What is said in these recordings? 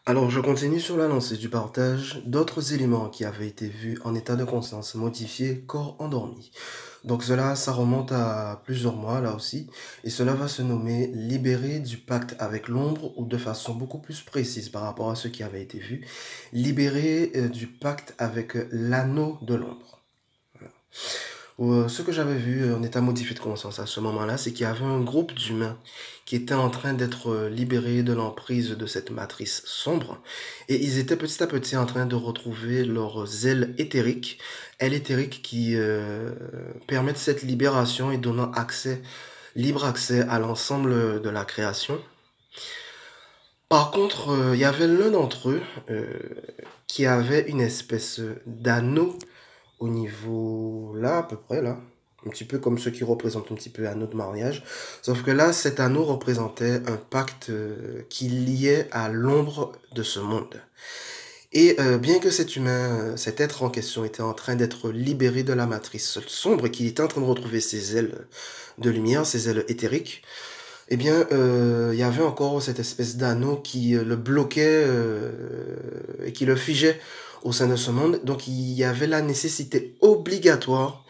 Alors, je continue sur la lancée du partage d'autres éléments qui avaient été vus en état de conscience modifié, corps endormi. Donc cela, ça remonte à plusieurs mois là aussi, et cela va se nommer libérer du pacte avec l'ombre ou de façon beaucoup plus précise par rapport à ce qui avait été vu, libérer du pacte avec l'anneau de l'ombre. Ce que j'avais vu en état modifié de conscience à ce moment-là, c'est qu'il y avait un groupe d'humains qui étaient en train d'être libérés de l'emprise de cette matrice sombre et ils étaient petit à petit en train de retrouver leurs ailes éthériques qui permettent cette libération et donnant accès, libre accès à l'ensemble de la création. Par contre, il y avait l'un d'entre eux euh, qui avait une espèce d'anneau au niveau là, à peu près là. Un petit peu comme ceux qui représentent un petit peu l'anneau de mariage. Sauf que là, cet anneau représentait un pacte qui liait à l'ombre de ce monde. Et bien que cet humain, cet être en question était en train d'être libéré de la matrice sombre, qu'il était en train de retrouver ses ailes de lumière, ses ailes éthériques, eh bien, il y avait encore cette espèce d'anneau qui le bloquait et qui le figeait au sein de ce monde. Donc, il y avait la nécessité obligatoire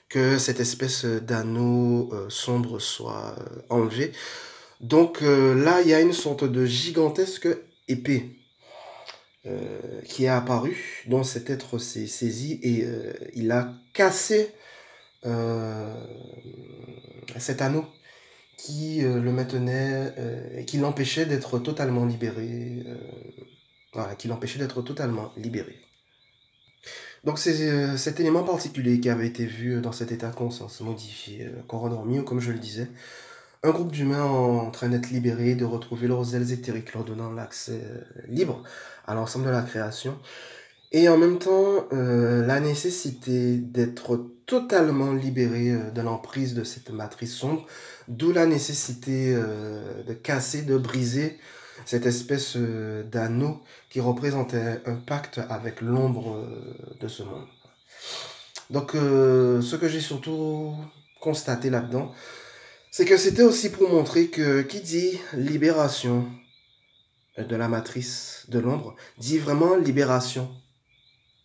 que cette espèce d'anneau sombre soit enlevé. Donc là, il y a une sorte de gigantesque épée qui est apparue, dont cet être s'est saisi et il a cassé euh, cet anneau qui le maintenait et qui l'empêchait d'être totalement libéré. Voilà, qui l'empêchait d'être totalement libéré. Donc c'est cet élément particulier qui avait été vu dans cet état de conscience modifié, corps endormi, ou comme je le disais, un groupe d'humains en train d'être libérés, de retrouver leurs ailes éthériques, leur donnant l'accès libre à l'ensemble de la création, et en même temps la nécessité d'être totalement libéré de l'emprise de cette matrice sombre, d'où la nécessité de casser, de briser cette espèce d'anneau qui représentait un pacte avec l'ombre de ce monde. Donc ce que j'ai surtout constaté là-dedans, c'est que c'était aussi pour montrer que qui dit libération de la matrice de l'ombre, dit vraiment libération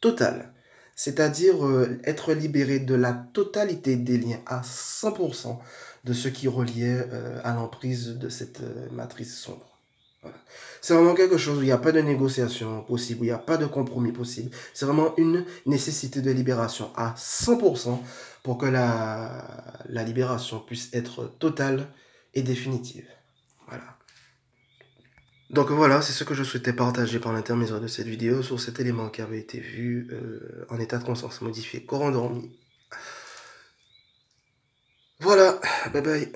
totale. C'est-à-dire être libéré de la totalité des liens à 100% de ce qui reliait à l'emprise de cette matrice sombre. Voilà. C'est vraiment quelque chose où il n'y a pas de négociation possible, où il n'y a pas de compromis possible. C'est vraiment une nécessité de libération à 100% pour que la libération puisse être totale et définitive. Voilà. Donc voilà, c'est ce que je souhaitais partager par l'intermédiaire de cette vidéo sur cet élément qui avait été vu en état de conscience modifié, corps endormi. Voilà, bye bye.